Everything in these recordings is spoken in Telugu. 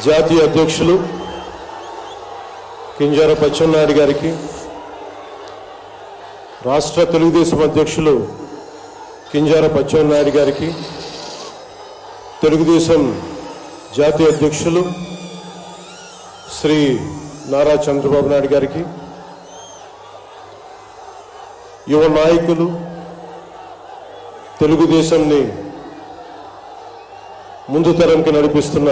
జాతీయ అధ్యక్షులు కింజరాపు అచ్చెన్నాయుడు గారికి, రాష్ట్ర తెలుగుదేశం అధ్యక్షులు కింజరాపు అచ్చెన్నాయుడు గారికి, తెలుగుదేశం జాతీయ అధ్యక్షులు శ్రీ నారా చంద్రబాబు నాయుడు గారికి, యువ నాయకులు, తెలుగుదేశంని ముందు తరంకి నడిపిస్తున్న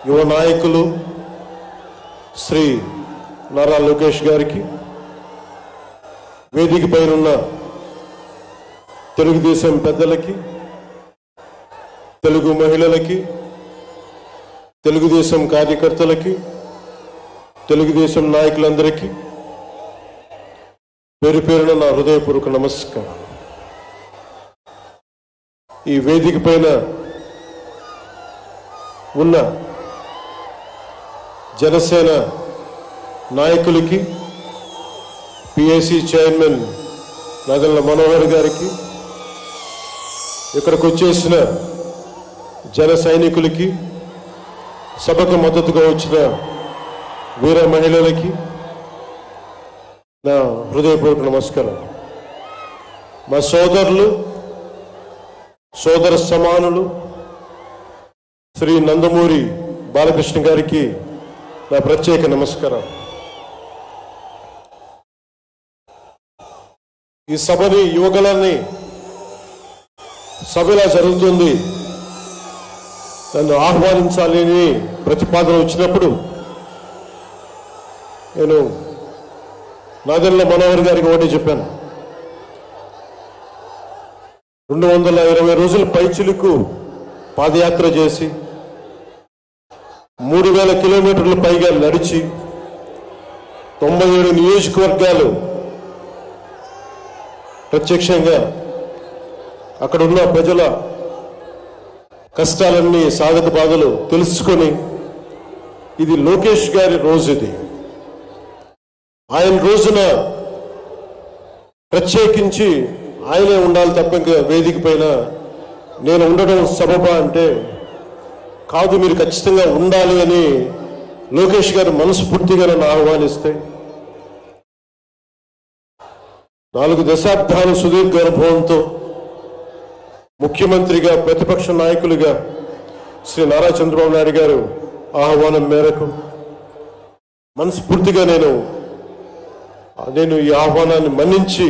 యువ నాయకులు శ్రీ నారా లోకేష్ గారికి, వేదిక పైనున్న తెలుగుదేశం పెద్దలకి, తెలుగు మహిళలకి, తెలుగుదేశం కార్యకర్తలకి, తెలుగుదేశం నాయకులందరికీ పేరు పేరున నా హృదయపూర్వక నమస్కారం. ఈ వేదిక పైన ఉన్న జనసేన నాయకులకి, పిఏసీ చైర్మన్ నాదెండ్ల మనోహర్ గారికి, ఇక్కడికి వచ్చేసిన జన సైనికులకి, సభకు మద్దతుగా వచ్చిన వీర మహిళలకి నా హృదయపూర్వక నమస్కారం. మా సోదరులు, సోదర సమానులు శ్రీ నందమూరి బాలకృష్ణ గారికి నా ప్రత్యేక నమస్కారం. ఈ సభని, యువకులని సభ ఇలా జరుగుతుంది, నన్ను ఆహ్వానించాలని ప్రతిపాదన వచ్చినప్పుడు నేను నాదెండ్ల మనోహర్ గారికి ఒకటి చెప్పాను. 220 రోజుల పైచిలుకు పాదయాత్ర చేసి 3000 కిలోమీటర్ల పైగా నడిచి 97 నియోజకవర్గాలు ప్రత్యక్షంగా అక్కడున్న ప్రజల కష్టాలన్నీ, సాధక బాధలు తెలుసుకొని, ఇది లోకేష్ గారి రోజు, ఇది ఆయన రోజున ప్రత్యేకించి ఆయనే ఉండాలి తప్ప ఇంకా వేదిక పైన నేను ఉండడం సబబా అంటే కాదు, మీరు ఖచ్చితంగా ఉండాలి అని లోకేష్ గారు మనస్ఫూర్తిగా నన్ను ఆహ్వానిస్తే 4 దశాబ్దాల సుదీర్ఘ అనుభవంతో ముఖ్యమంత్రిగా, ప్రతిపక్ష నాయకులుగా శ్రీ నారా చంద్రబాబు నాయుడు గారు ఆహ్వానం మేరకు మనస్ఫూర్తిగా నేను ఈ ఆహ్వానాన్ని మన్నించి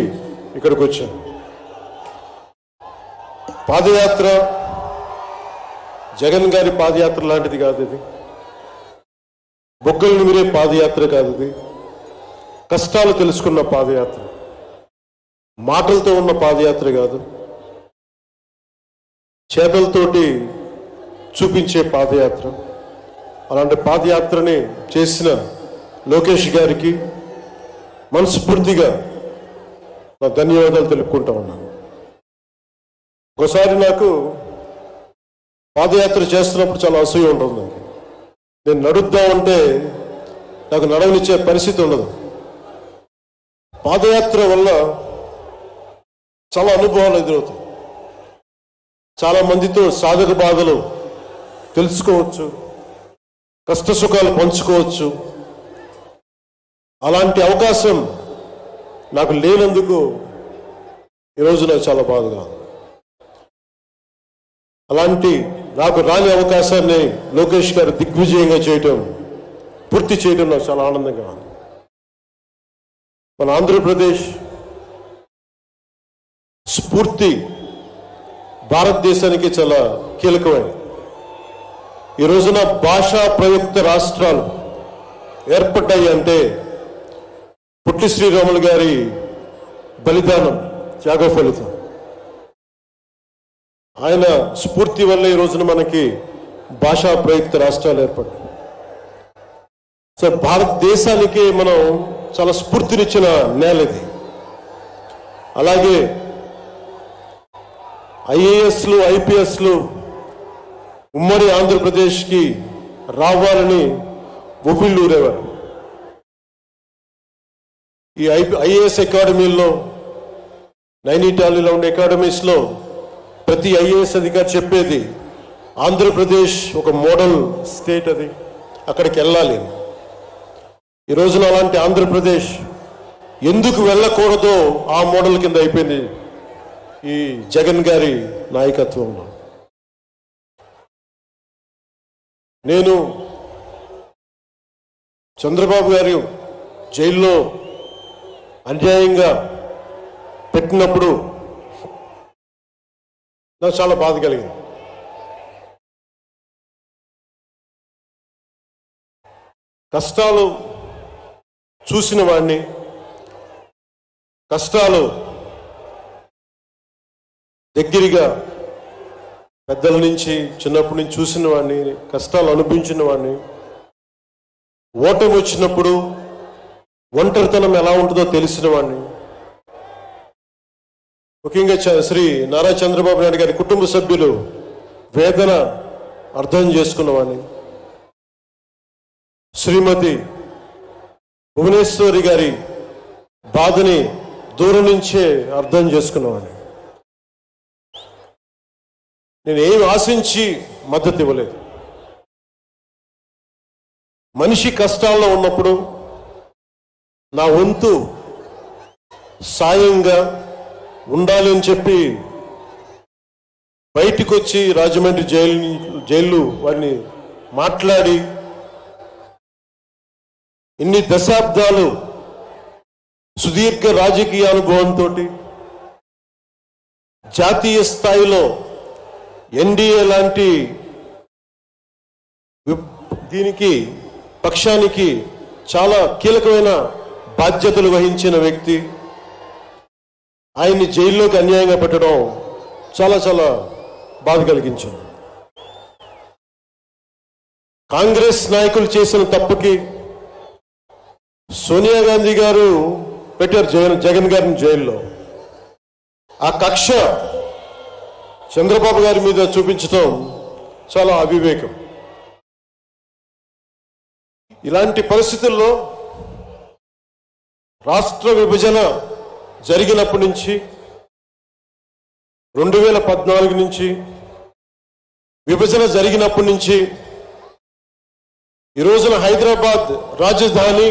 ఇక్కడికి వచ్చాను. పాదయాత్ర జగన్ గారి పాదయాత్ర లాంటిది కాదు, ఇది బొగ్గలు నిమిరే పాదయాత్ర కాదు, ఇది కష్టాలు తెలుసుకున్న పాదయాత్ర, మాటలతో ఉన్న పాదయాత్ర కాదు, చేతలతోటి చూపించే పాదయాత్ర. అలాంటి పాదయాత్రని చేసిన లోకేష్ గారికి మనస్ఫూర్తిగా నా ధన్యవాదాలు తెలుపుకుంటా ఉన్నాను. ఒకసారి నాకు పాదయాత్ర చేస్తున్నప్పుడు చాలా అసూయ ఉంటుంది. నేను నడుద్దామంటే నాకు నడవనిచ్చే పరిస్థితి ఉండదు. పాదయాత్ర వల్ల చాలా అనుభవాలు ఎదురవుతాయి. చాలా మందితో సాధక బాధలు తెలుసుకోవచ్చు, కష్ట సుఖాలు పంచుకోవచ్చు. అలాంటి అవకాశం నాకు లేనందుకు ఈరోజు నాకు చాలా బాధగా. అలాంటి నాకు రాని అవకాశాన్ని లోకేష్ గారు దిగ్విజయంగా చేయటం, పూర్తి చేయడం నాకు చాలా ఆనందంగా ఉంది. మన ఆంధ్రప్రదేశ్ స్ఫూర్తి భారతదేశానికి చాలా కీలకమైనది. ఈ రోజున భాషా ప్రయుక్త రాష్ట్రాలు ఏర్పడ్డాయి అంటే పుట్టి శ్రీరాములు గారి బలిదానం, త్యాగ ఫలితం. ఆయన స్ఫూర్తి వల్ల ఈ రోజున మనకి భాషా ప్రయుక్త రాష్ట్రాలు ఏర్పడ్డాయి. సో భారతదేశానికి మనం చాలా స్ఫూర్తినిచ్చిన నేల ఇది. అలాగే ఐఏఎస్లు, ఐపీఎస్లు ఉమ్మడి ఆంధ్రప్రదేశ్కి రావాలని ఉవ్విళ్ళూరేవారు. ఈ ఐఏఎస్ అకాడమీల్లో, నైనిటాల్లో ఉండే అకాడమీస్లో ప్రతి ఐఏఎస్ అధికారి చెప్పేది ఆంధ్రప్రదేశ్ ఒక మోడల్ స్టేట్, అది అక్కడికి వెళ్ళాలి. ఈ రోజున అలాంటి ఆంధ్రప్రదేశ్ ఎందుకు వెళ్ళకూడదో ఆ మోడల్ కింద అయిపోయింది ఈ జగన్ గారి నాయకత్వంలో. నేను చంద్రబాబు గారు జైల్లో అన్యాయంగా పెట్టినప్పుడు నాకు చాలా బాధ కలిగింది. కష్టాలు చూసిన వాడిని, కష్టాలు దగ్గరగా పెద్దల నుంచి చిన్నప్పటి నుంచి చూసిన వాడిని, కష్టాలు అనిపించిన వాడిని, ఓటమి వచ్చినప్పుడు ఒంటరితనం ఎలా ఉంటుందో తెలిసిన వాడిని, ముఖ్యంగా శ్రీ నారా చంద్రబాబు నాయుడు గారి కుటుంబ సభ్యులు వేదన అర్థం చేసుకున్నవాడిని, శ్రీమతి భువనేశ్వరి గారి బాధని దూరం నుంచే అర్థం చేసుకున్నవాడిని. నేను ఏమి ఆశించి మద్దతు ఇవ్వలేదు. మనిషి కష్టాల్లో ఉన్నప్పుడు నా వంతు సాయంగా ఉండాలి అని చెప్పి బయటికి వచ్చి రాజమండ్రి జైలు వారిని మాట్లాడి ఇన్ని దశాబ్దాలు సుదీర్ఘ రాజకీయ అనుభవంతో జాతీయ స్థాయిలో ఎన్డీఏ లాంటి దీనికి పక్షానికి చాలా కీలకమైన బాధ్యతలు వహించిన వ్యక్తి, ఆయన్ని జైల్లోకి అన్యాయంగా పెట్టడం చాలా చాలా బాధ కలిగించింది. కాంగ్రెస్ నాయకులు చేసిన తప్పుకి సోనియా గాంధీ గారు పెట్టారు జగన్ గారిని జైల్లో. ఆ కక్ష చంద్రబాబు గారి మీద చూపించడం చాలా అవివేకం. ఇలాంటి పరిస్థితుల్లో రాష్ట్ర విభజన జరిగినప్పటి నుంచి 2014 నుంచి విభజన జరిగినప్పటి నుంచి ఈ రోజున హైదరాబాద్ రాజధాని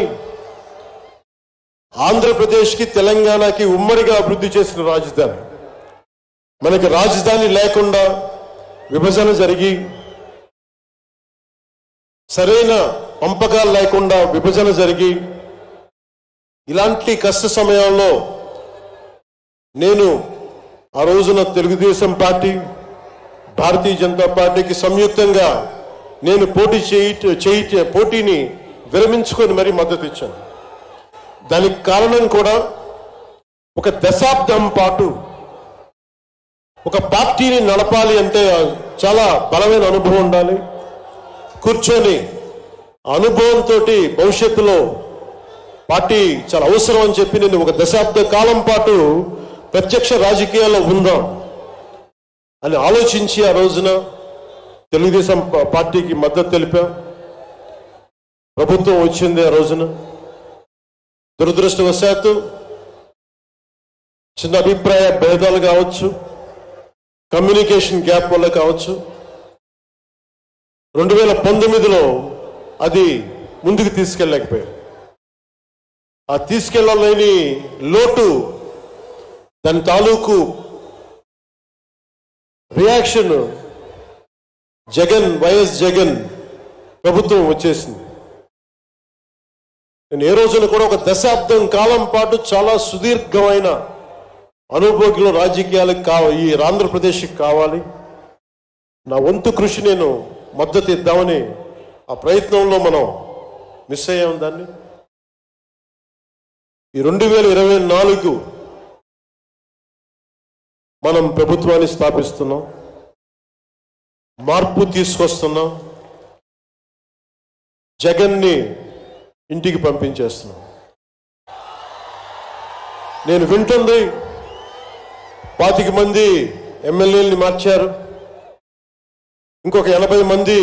ఆంధ్రప్రదేశ్కి తెలంగాణకి ఉమ్మడిగా అభివృద్ధి చేసిన రాజధాని. మనకి రాజధాని లేకుండా విభజన జరిగి సరైన పంపకాలు లేకుండా విభజన జరిగి ఇలాంటి కష్ట సమయాల్లో నేను ఆ రోజున తెలుగుదేశం పార్టీ, భారతీయ జనతా పార్టీకి సంయుక్తంగా నేను పోటీని విరమించుకొని మరీ మద్దతు ఇచ్చాను. దానికి కారణం కూడా ఒక దశాబ్దం పాటు ఒక పార్టీని నడపాలి అంటే చాలా బలమైన అనుభవం ఉండాలి. కూర్చొని అనుభవంతో భవిష్యత్తులో పార్టీ చాలా అవసరం అని చెప్పి నేను ఒక దశాబ్ద కాలం పాటు ప్రత్యక్ష రాజకీయాల్లో ఉందాం అని ఆలోచించి ఆ రోజున తెలుగుదేశం పార్టీకి మద్దతు తెలిపాం. ప్రభుత్వం వచ్చింది ఆ రోజున. దురదృష్టవశాత్తు చిన్న అభిప్రాయ భేదాలు కావచ్చు, కమ్యూనికేషన్ గ్యాప్ వల్ల కావచ్చు 2019లో అది ముందుకు తీసుకెళ్ళలేకపోయాం. ఆ తీసుకెళ్ళలేని లోటు, దాని తాలూకు రియాక్షన్ వైఎస్ జగన్ ప్రభుత్వం వచ్చేసింది. నేను ఏ రోజున కూడా ఒక దశాబ్దం కాలం పాటు చాలా సుదీర్ఘమైన అనుభోగిలో రాజకీయాలకు ఈ ఆంధ్రప్రదేశ్కి కావాలి, నా వంతు కృషి నేను మద్దతు ఇద్దామని ఆ ప్రయత్నంలో మనం మిస్ అయ్యాం. దాన్ని ఈ 2024 మనం ప్రభుత్వాన్ని స్థాపిస్తున్నాం, మార్పు తీసుకొస్తున్నాం, జగన్ని ఇంటికి పంపించేస్తున్నాం. నేను వింటుంది 25 మంది ఎమ్మెల్యేలని మార్చారు, ఇంకొక 80 మంది,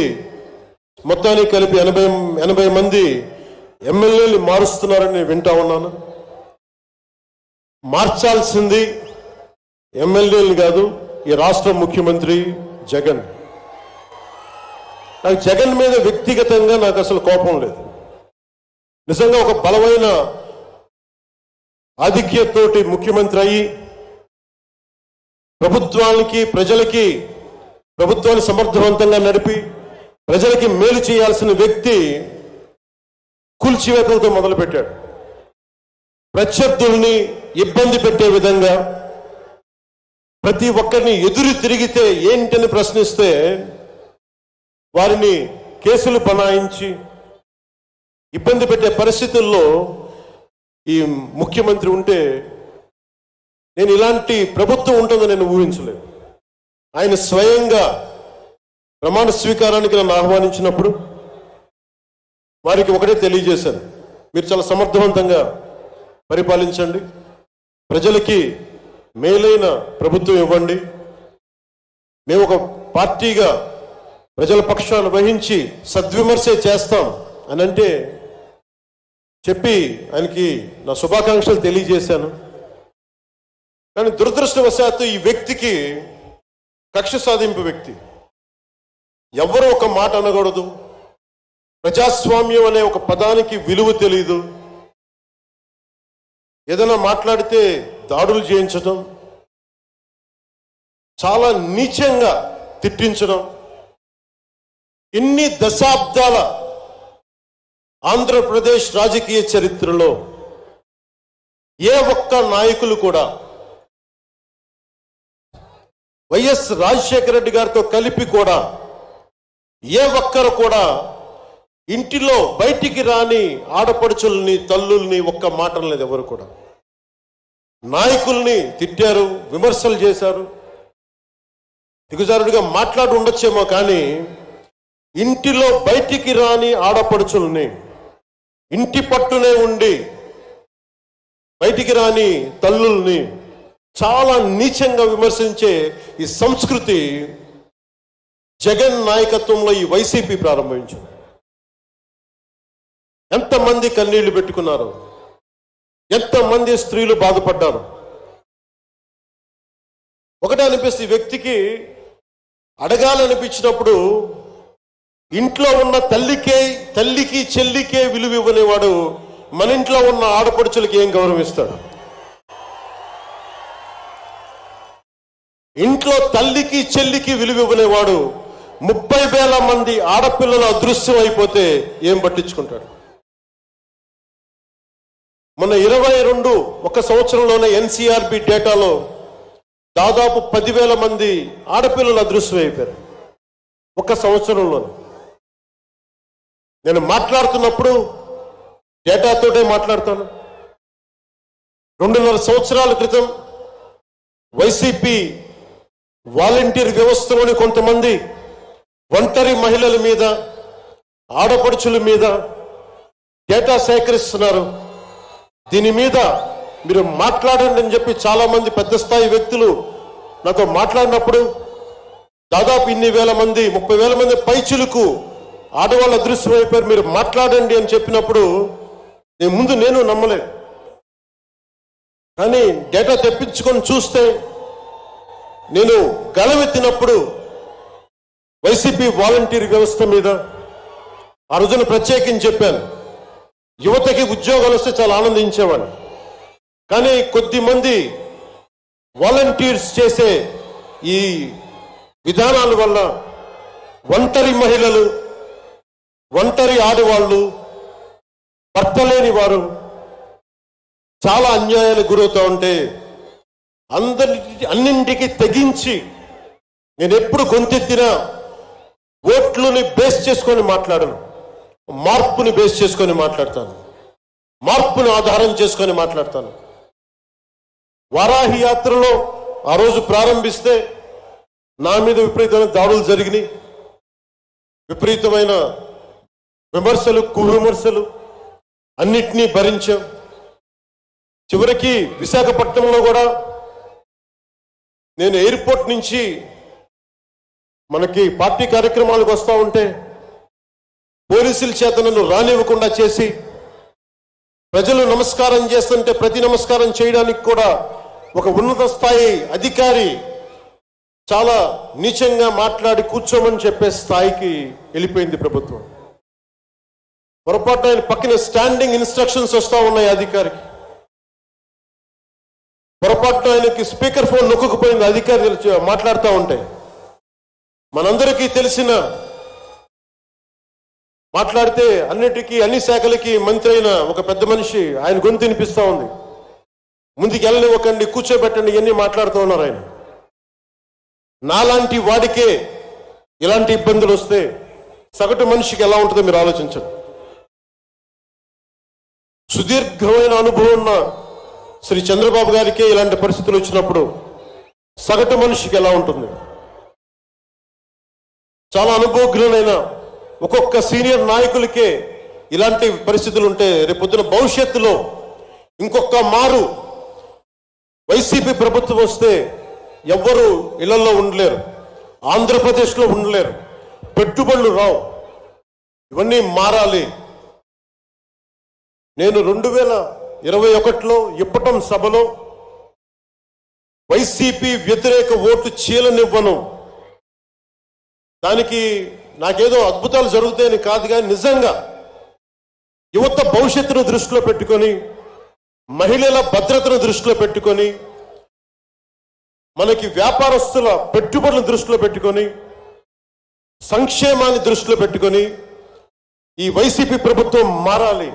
మొత్తానికి కలిపి 80 మంది ఎమ్మెల్యేలు మారుస్తున్నారని నేను వింటా ఉన్నాను. మార్చాల్సింది ఎమ్మెల్యేలు కాదు, ఈ రాష్ట్ర ముఖ్యమంత్రి జగన్. నాకు జగన్ మీద వ్యక్తిగతంగా నాకు అసలు కోపం లేదు. నిజంగా ఒక బలమైన ఆధిక్యతతోటి ముఖ్యమంత్రి అయ్యి ప్రభుత్వాన్ని సమర్థవంతంగా నడిపి ప్రజలకి మేలు చేయాల్సిన వ్యక్తి కూల్చివేతలతో మొదలుపెట్టాడు. ప్రత్యర్థుల్ని ఇబ్బంది పెట్టే విధంగా ప్రతి ఒక్కరిని ఎదురు తిరిగితే ఏంటని ప్రశ్నిస్తే వారిని కేసులు బనాయించి ఇబ్బంది పెట్టే పరిస్థితుల్లో ఈ ముఖ్యమంత్రి ఉంటే నేను ఇలాంటి ప్రభుత్వం ఉంటుందని నేను ఊహించలేదు. ఆయన స్వయంగా ప్రమాణ స్వీకారానికి నన్ను ఆహ్వానించినప్పుడు వారికి ఒకటే తెలియజేశాను, మీరు చాలా సమర్థవంతంగా పరిపాలించండి, ప్రజలకి మేలైన ప్రభుత్వం ఇవ్వండి, మేము ఒక పార్టీగా ప్రజల పక్షాన్ని వహించి సద్విమర్శ చేస్తాం అని అంటే చెప్పి ఆయనకి నా శుభాకాంక్షలు తెలియజేశాను. కానీ దురదృష్టవశాత్తు ఈ వ్యక్తికి కక్ష సాధింపు వ్యక్తి, ఎవరు ఒక మాట అనకూడదు, ప్రజాస్వామ్యం అనే ఒక పదానికి విలువ తెలియదు, ఏదైనా మాట్లాడితే దాడులు చేయించడం, చాలా నీచంగా తిట్టించడం, ఇన్ని దశాబ్దాల ఆంధ్రప్రదేశ్ రాజకీయ చరిత్రలో ఏ ఒక్క నాయకులు కూడా వైఎస్ రాజశేఖర రెడ్డి గారితో కలిపి కూడా ఏ ఒక్కరు కూడా ఇంటిలో బయటికి రాని ఆడపడుచుల్ని తల్లుల్ని ఒక్క మాట లేదు. ఎవరు కూడా నాయకుల్ని తిట్టారు, విమర్శలు చేశారు, దిగజారుడిగా మాట్లాడి ఉండొచ్చేమో, కానీ ఇంటిలో బయటికి రాని ఆడపడుచుల్ని, ఇంటి పట్టునే ఉండి బయటికి రాని తల్లుల్ని చాలా నీచంగా విమర్శించే ఈ సంస్కృతి జగన్ నాయకత్వంలో ఈ వైసీపీ ప్రారంభించింది. ఎంతమంది కన్నీళ్లు పెట్టుకున్నారు, ఎంతమంది స్త్రీలు బాధపడ్డారు. ఒకటే అనిపిస్తుంది, వ్యక్తికి అడగాలనిపించినప్పుడు ఇంట్లో ఉన్న తల్లికి చెల్లికే విలువ ఇవ్వనేవాడు మన ఇంట్లో ఉన్న ఆడపడుచులకి ఏం గౌరవిస్తాడు? ఇంట్లో తల్లికి చెల్లికి విలువ ఇవ్వనేవాడు 30,000 మంది ఆడపిల్లలు అదృశ్యం అయిపోతే ఏం పట్టించుకుంటాడు? మొన్న 22 ఒక సంవత్సరంలోనే ఎన్సీఆర్బీ డేటాలో దాదాపు 10,000 మంది ఆడపిల్లలు అదృశ్యం అయిపోయారు ఒక సంవత్సరంలోనే. నేను మాట్లాడుతున్నప్పుడు డేటాతోటే మాట్లాడతాను. 2.5 సంవత్సరాల క్రితం వైసీపీ వాలంటీర్ వ్యవస్థలోని కొంతమంది ఒంటరి మహిళల మీద, ఆడపడుచుల మీద డేటా సేకరిస్తున్నారు. దీని మీద మీరు మాట్లాడండి అని చెప్పి చాలా మంది పెద్ద స్థాయి వ్యక్తులు నాతో మాట్లాడినప్పుడు దాదాపు ఇన్ని వేల మంది, 30,000 మంది పైచులకు ఆడవాళ్ళు అదృశ్యమైపోయారు, మీరు మాట్లాడండి అని చెప్పినప్పుడు నేను నమ్మలేదు. కానీ డేటా తెప్పించుకొని చూస్తే నేను గళమెత్తినప్పుడు వైసీపీ వాలంటీర్ వ్యవస్థ మీద ఆ రోజున ప్రత్యేకించి చెప్పాను, యువతకి ఉద్యోగాలు వస్తే చాలా ఆనందించేవాడిని. కానీ కొద్దిమంది వాలంటీర్స్ చేసే ఈ విధానాల వల్ల ఒంటరి మహిళలు, ఒంటరి ఆడవాళ్ళు, భర్త లేని వారు చాలా అన్యాయాలకు గురవుతూ ఉంటే అన్నింటికి తెగించి నేను ఎప్పుడు గొంతెత్తినా ఓట్లని బేస్ చేసుకొని మాట్లాడను, మార్పుని బేస్ చేసుకొని మాట్లాడతాను, మార్పుని ఆధారం చేసుకొని మాట్లాడతాను. వారాహి యాత్రలో ఆ రోజు ప్రారంభిస్తే నా మీద విపరీతమైన దాడులు జరిగినాయి, విపరీతమైన విమర్శలు, కువిమర్శలు అన్నిటినీ భరించాం. చివరికి విశాఖపట్నంలో కూడా నేను ఎయిర్పోర్ట్ నుంచి మనకి పార్టీ కార్యక్రమాలకు వస్తూ ఉంటే పోలీసుల చేత నన్ను రానివ్వకుండా చేసి, ప్రజలు నమస్కారం చేస్తుంటే ప్రతి నమస్కారం చేయడానికి కూడా ఒక ఉన్నత స్థాయి అధికారి చాలా నీచంగా మాట్లాడి కూర్చోమని చెప్పే స్థాయికి వెళ్ళిపోయింది ప్రభుత్వం. పొరపాటు ఆయన పక్కన స్టాండింగ్ ఇన్స్ట్రక్షన్స్ వస్తూ ఉన్నాయి అధికారికి. పొరపాటు ఆయనకి స్పీకర్ ఫోన్ నొక్కకపోయింది అధికారి మాట్లాడుతూ ఉంటాయి. మనందరికీ తెలిసిన మాట్లాడితే అన్నిటికీ అన్ని శాఖలకి మంత్రి అయిన ఒక పెద్ద మనిషి ఆయన గొంతు వినిపిస్తూ ఉంది. ముందుకు వెళ్ళనివ్వకండి, కూర్చోబెట్టండి, ఇవన్నీ మాట్లాడుతూ ఉన్నారు ఆయన. నాలాంటి వాడికే ఇలాంటి ఇబ్బందులు వస్తే సగటు మనిషికి ఎలా ఉంటుందో మీరు ఆలోచించండి. సుదీర్ఘమైన అనుభవం ఉన్న శ్రీ చంద్రబాబు గారికే ఇలాంటి పరిస్థితులు వచ్చినప్పుడు సగటు మనిషికి ఎలా ఉంటుంది? చాలా అనుభవజ్ఞులైన ఒక్కొక్క సీనియర్ నాయకులకే ఇలాంటి పరిస్థితులు ఉంటే రేపొద్దున భవిష్యత్తులో ఇంకొక మారు వైసీపీ ప్రభుత్వం వస్తే ఎవ్వరూ ఇళ్లలో ఉండలేరు, ఆంధ్రప్రదేశ్లో ఉండలేరు, పెట్టుబడులు రావు. ఇవన్నీ మారాలి. నేను 2021లో ఇప్పటం సభలో వైసీపీ వ్యతిరేక ఓటు చీలనివ్వను. దానికి నాకేదో అద్భుతాలు జరుగుతాయని కాదు, కానీ నిజంగా యువత భవిష్యత్తును దృష్టిలో పెట్టుకొని, మహిళల భద్రతను దృష్టిలో పెట్టుకొని, మనకి వ్యాపారస్తుల పెట్టుబడులను దృష్టిలో పెట్టుకొని, సంక్షేమాన్ని దృష్టిలో పెట్టుకొని ఈ వైసీపీ ప్రభుత్వం మారాలి.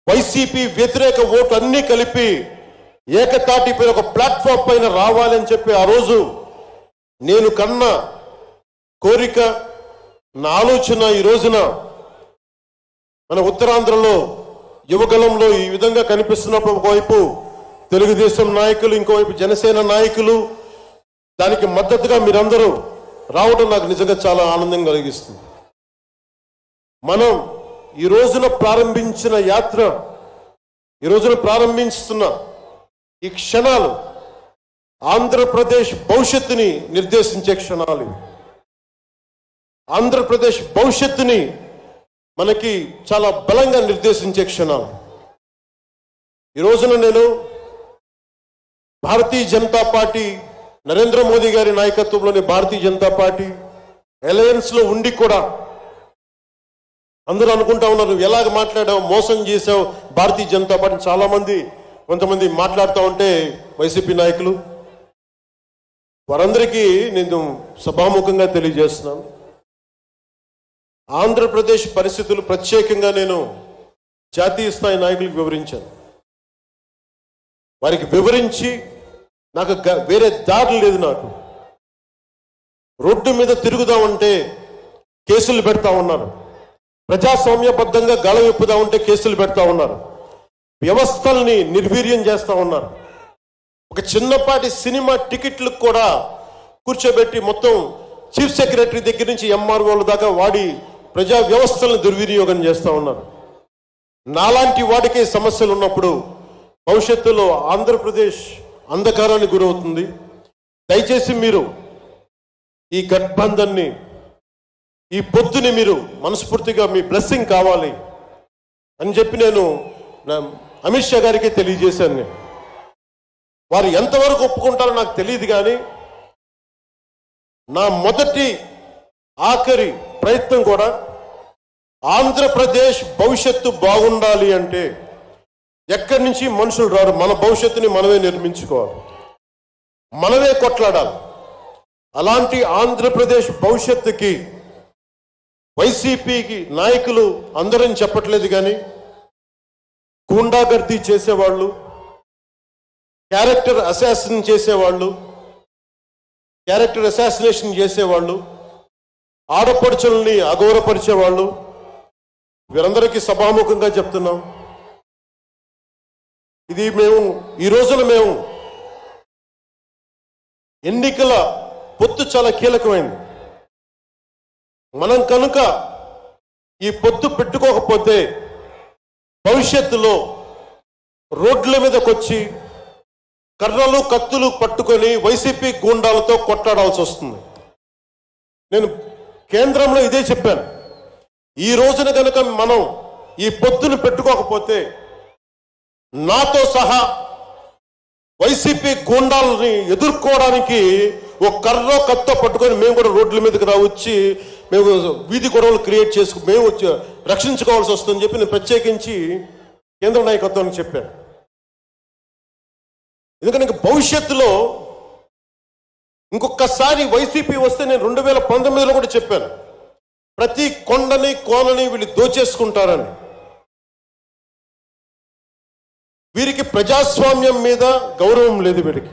వైసీపీ వ్యతిరేక ఓటు అన్నీ కలిపి ఏకతాటిపై ఒక ప్లాట్ఫామ్ పైన రావాలని చెప్పి ఆ రోజు నేను కన్న కోరిక, నా ఆలోచన ఈ రోజున మన ఉత్తరాంధ్రలో యువగలంలో ఈ విధంగా కనిపిస్తున్నప్పుడు ఒకవైపు తెలుగుదేశం నాయకులు, ఇంకోవైపు జనసేన నాయకులు, దానికి మద్దతుగా మీరందరూ రావడం నాకు నిజంగా చాలా ఆనందం కలిగిస్తుంది. మనం ఈ రోజున ప్రారంభించిన యాత్ర, ఈ రోజున ప్రారంభిస్తున్న ఈ క్షణాలు ఆంధ్రప్రదేశ్ భవిష్యత్తుని నిర్దేశించే క్షణాలు. ఆంధ్రప్రదేశ్ భవిష్యత్తుని మనకి చాలా బలంగా నిర్దేశించే క్షణాలు. ఈ రోజున నేను భారతీయ జనతా పార్టీ, నరేంద్ర మోదీ గారి నాయకత్వంలోని భారతీయ జనతా పార్టీ అలయన్స్లో ఉండి కూడా అందరూ అనుకుంటా ఉన్నారు, ఎలాగ మాట్లాడావు, మోసం చేసావు భారతీయ జనతా పార్టీ. చాలా మంది కొంతమంది మాట్లాడుతూ ఉంటే వైసీపీ నాయకులు, వారందరికీ నేను సభాముఖంగా తెలియజేస్తున్నాను, ఆంధ్రప్రదేశ్ పరిస్థితులు ప్రత్యేకంగా నేను జాతీయ స్థాయి నాయకులకు వివరించాను. వారికి వివరించి నాకు వేరే దారి లేదు. నాకు రోడ్డు మీద తిరుగుదామంటే కేసులు పెడతా ఉన్నారు, ప్రజాస్వామ్యబద్ధంగా గళం విప్పుదా ఉంటే కేసులు పెడతా ఉన్నారు, వ్యవస్థల్ని నిర్వీర్యం చేస్తూ ఉన్నారు. ఒక చిన్నపాటి సినిమా టికెట్లకు కూడా కూర్చోబెట్టి మొత్తం చీఫ్ సెక్రటరీ దగ్గర నుంచి ఎంఆర్ఓల దాకా వాడి ప్రజా వ్యవస్థలను దుర్వినియోగం చేస్తూ ఉన్నారు. నాలాంటి వాడికే సమస్యలు ఉన్నప్పుడు భవిష్యత్తులో ఆంధ్రప్రదేశ్ అంధకారానికి గురవుతుంది. దయచేసి మీరు ఈ గఠబంధన్ని, ఈ పొత్తుని మీరు మనస్ఫూర్తిగా మీ బ్లెస్సింగ్ కావాలి అని చెప్పి నేను అమిత్ షా గారికి తెలియజేశాను. నేను వారు ఎంతవరకు ఒప్పుకుంటారో నాకు తెలియదు, కానీ నా మొదటి ఆఖరి ప్రయత్నం కూడా ఆంధ్రప్రదేశ్ భవిష్యత్తు బాగుండాలి అంటే ఎక్కడి నుంచి మనుషులు రారు, మన భవిష్యత్తుని మనమే నిర్మించుకోవాలి, మనమే కొట్లాడాలి. అలాంటి ఆంధ్రప్రదేశ్ భవిష్యత్తుకి వైసీపీకి నాయకులు అందరని చెప్పట్లేదు, కానీ గూండాగర్దీ చేసేవాళ్ళు, క్యారెక్టర్ అసాసినేషన్ చేసేవాళ్ళు, ఆడపడుచుల్ని అగౌరవపరిచేవాళ్ళు, వీరందరికీ సభాముఖంగా చెప్తున్నాం, ఇది ఈ రోజున మేము ఎన్నికల పొత్తు చాలా కీలకమైంది. మనం కనుక ఈ పొత్తు పెట్టుకోకపోతే భవిష్యత్తులో రోడ్ల మీదకి వచ్చి కర్రలు కత్తులు పట్టుకొని వైసీపీ గూండాలతో కొట్లాడాల్సి వస్తుంది. నేను కేంద్రంలో ఇదే చెప్పాను. ఈ రోజున కనుక మనం ఈ పొత్తును పెట్టుకోకపోతే నాతో సహా వైసీపీ గూండాలని ఎదుర్కోవడానికి ఒక కర్ర కత్త పట్టుకొని మేము కూడా రోడ్ల మీదకి వచ్చి మేము వీధి గొడవలు క్రియేట్ చేసుకు మేము వచ్చి రక్షించుకోవాల్సి వస్తుందని చెప్పి నేను ప్రత్యేకించి కేంద్ర నాయకత్వానికి చెప్పాను. ఎందుకంటే ఇంక భవిష్యత్తులో ఇంకొకసారి వైసీపీ వస్తే నేను 2019లో కూడా చెప్పాను, ప్రతి కొండని కోనని వీళ్ళు దోచేసుకుంటారని. వీరికి ప్రజాస్వామ్యం మీద గౌరవం లేదు వీరికి.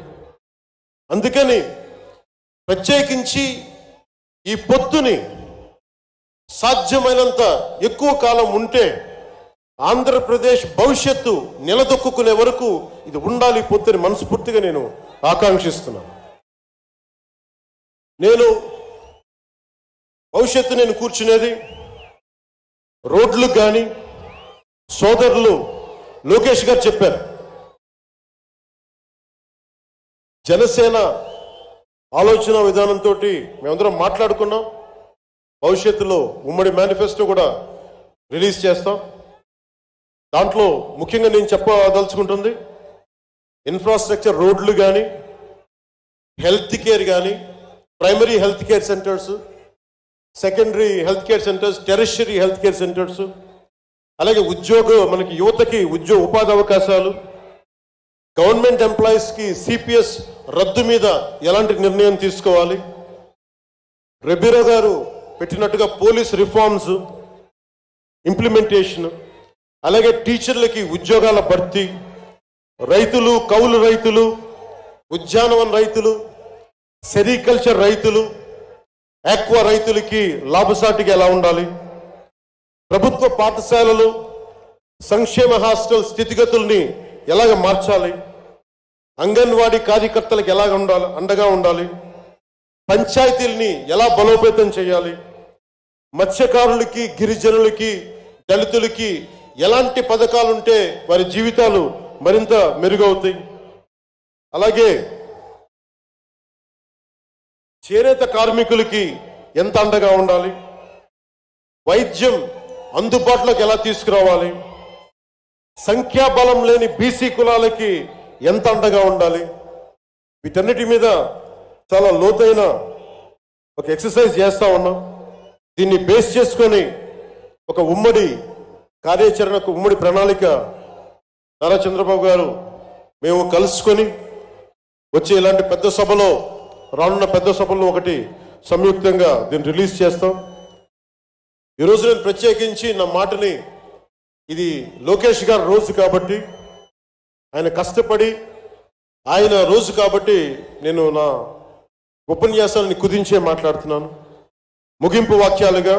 అందుకని ప్రత్యేకించి ఈ పొత్తుని సాధ్యమైనంత ఎక్కువ కాలం ఉంటే ఆంధ్రప్రదేశ్ భవిష్యత్తు నిలదొక్కునే వరకు ఇది ఉండాలి పొత్తుని మనస్ఫూర్తిగా నేను ఆకాంక్షిస్తున్నాను. నేను భవిష్యత్తు నేను కూర్చునేది రోడ్లు కానీ సోదరులు లోకేష్ గారు చెప్పారు, జనసేన ఆలోచన విధానంతో మేమందరం మాట్లాడుకున్నాం. భవిష్యత్తులో ఉమ్మడి మేనిఫెస్టో కూడా రిలీజ్ చేస్తాం. దాంట్లో ముఖ్యంగా నేను చెప్పదలుచుకుంటుంది ఇన్ఫ్రాస్ట్రక్చర్, రోడ్లు కానీ హెల్త్ కేర్ కానీ, primary health care centres, secondary health care centres, tertiary health care centres, అలాగే మనకి యువతకి ఉపాధి అవకాశాలు, గవర్నమెంట్ ఎంప్లాయీస్కి సిపిఎస్ రద్దు మీద ఎలాంటి నిర్ణయం తీసుకోవాలి, రెబీరా గారు పెట్టినట్టుగా పోలీస్ రిఫార్మ్స్ ఇంప్లిమెంటేషన్, అలాగే టీచర్లకి ఉద్యోగాల భర్తీ, రైతులు, కౌలు రైతులు, ఉద్యానవన రైతులు, సెరికల్చర్ రైతులు, ఆక్వా రైతులకి లాభసాటిగా ఎలా ఉండాలి, ప్రభుత్వ పాఠశాలలు, సంక్షేమ హాస్టల్ స్థితిగతుల్ని ఎలాగ మార్చాలి, అంగన్వాడీ కార్యకర్తలకు ఎలాగ ఉండాలి, అండగా ఉండాలి, పంచాయతీల్ని ఎలా బలోపేతం చేయాలి, మత్స్యకారులకి, గిరిజనులకి, దళితులకి ఎలాంటి పథకాలుంటే వారి జీవితాలు మరింత మెరుగవుతాయి, అలాగే చేనేత కార్మికులకి ఎంత అండగా ఉండాలి, వైద్యం అందుబాటులోకి ఎలా తీసుకురావాలి, సంఖ్యాబలం లేని బీసీ కులాలకి ఎంత అండగా ఉండాలి, వీటన్నిటి మీద చాలా లోతైన ఒక ఎక్సర్సైజ్ చేస్తా ఉన్నాం. దీన్ని బేస్ చేసుకొని ఒక ఉమ్మడి కార్యాచరణకు ఉమ్మడి ప్రణాళిక నారా చంద్రబాబు గారు మేము కలుసుకొని వచ్చే ఇలాంటి పెద్ద సభలో, రానున్న పెద్ద సభలో ఒకటి సంయుక్తంగా దీన్ని రిలీజ్ చేస్తాం. ఈరోజు నేను ప్రత్యేకించి నా మాటని, ఇది లోకేష్ గారి రోజు కాబట్టి, ఆయన కష్టపడి ఆయన రోజు కాబట్టి నేను నా ఉపన్యాసాన్ని కుదించే మాట్లాడుతున్నాను. ముగింపు వాక్యాలుగా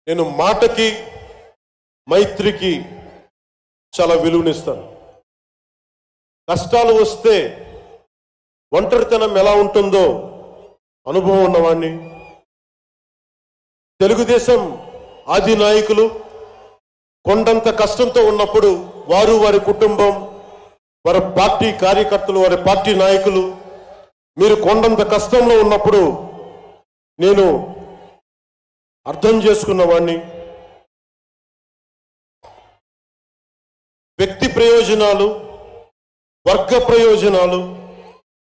నేను మాటకి, మైత్రికి చాలా విలువనిస్తాను. కష్టాలు వస్తే ఒంటరితనం ఎలా ఉంటుందో అనుభవం ఉన్నవాడిని. తెలుగుదేశం ఆది నాయకులు కొండంత కష్టంతో ఉన్నప్పుడు వారు, వారి కుటుంబం, వారి పార్టీ కార్యకర్తలు, వారి పార్టీ నాయకులు మీరు కొండంత కష్టంలో ఉన్నప్పుడు నేను అర్థం చేసుకున్నవాడిని. వ్యక్తి ప్రయోజనాలు, వర్గ ప్రయోజనాలు,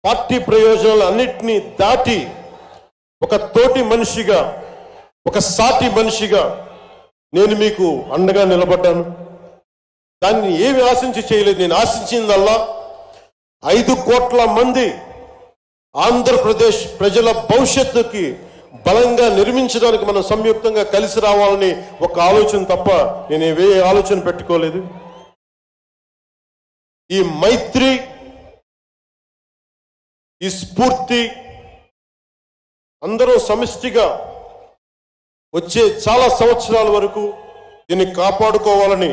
పార్టీ ప్రయోజనాలు అన్నిటినీ దాటి ఒక తోటి మనిషిగా, ఒక సాటి మనిషిగా నేను మీకు అండగా నిలబడ్డాను. దాన్ని ఏమి ఆశించి చేయలేదు. నేను ఆశించిందల్లా 5 కోట్ల మంది ఆంధ్రప్రదేశ్ ప్రజల భవిష్యత్తుకి బలంగా నిర్మించడానికి మనం సంయుక్తంగా కలిసి రావాలని ఒక ఆలోచన తప్ప నేను ఏ ఆలోచన పెట్టుకోలేదు. ఈ మైత్రి, ఈ స్ఫూర్తి అందరూ సమిష్టిగా వచ్చే చాలా సంవత్సరాల వరకు దీన్ని కాపాడుకోవాలని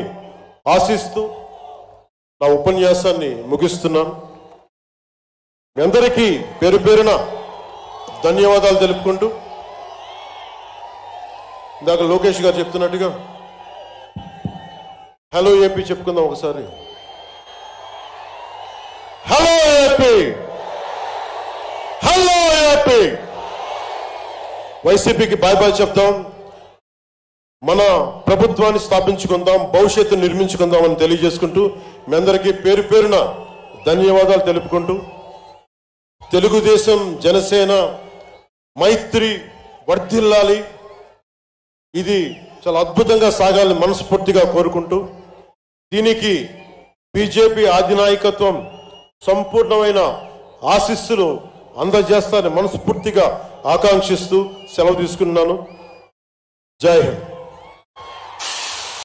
ఆశిస్తూ నా ఉపన్యాసాన్ని ముగిస్తున్నాను. మీ అందరికీ పేరు పేరున ధన్యవాదాలు తెలుపుకుంటూ, ఇందాక లోకేష్ గారు చెప్తున్నట్టుగా హలో ఏపీ చెప్పుకుందాం ఒకసారి. Hello AP, hello AP. వైసీపీకి బాయ్ బాయ్ చెప్తాం. మన ప్రభుత్వాన్ని స్థాపించుకుందాం, భవిష్యత్తు నిర్మించుకుందాం అని తెలియజేసుకుంటూ మీ అందరికీ పేరు పేరున ధన్యవాదాలు తెలుపుకుంటూ తెలుగుదేశం జనసేన మైత్రి వర్ధిల్లాలి, ఇది చాలా అద్భుతంగా సాగాలని మనస్ఫూర్తిగా కోరుకుంటూ దీనికి బీజేపీ అధినాయకత్వం సంపూర్ణమైన ఆశీస్సులు అందజేస్తారని మనస్ఫూర్తిగా ఆకాంక్షిస్తూ సెలవు తీసుకున్నాను. జై హింద్.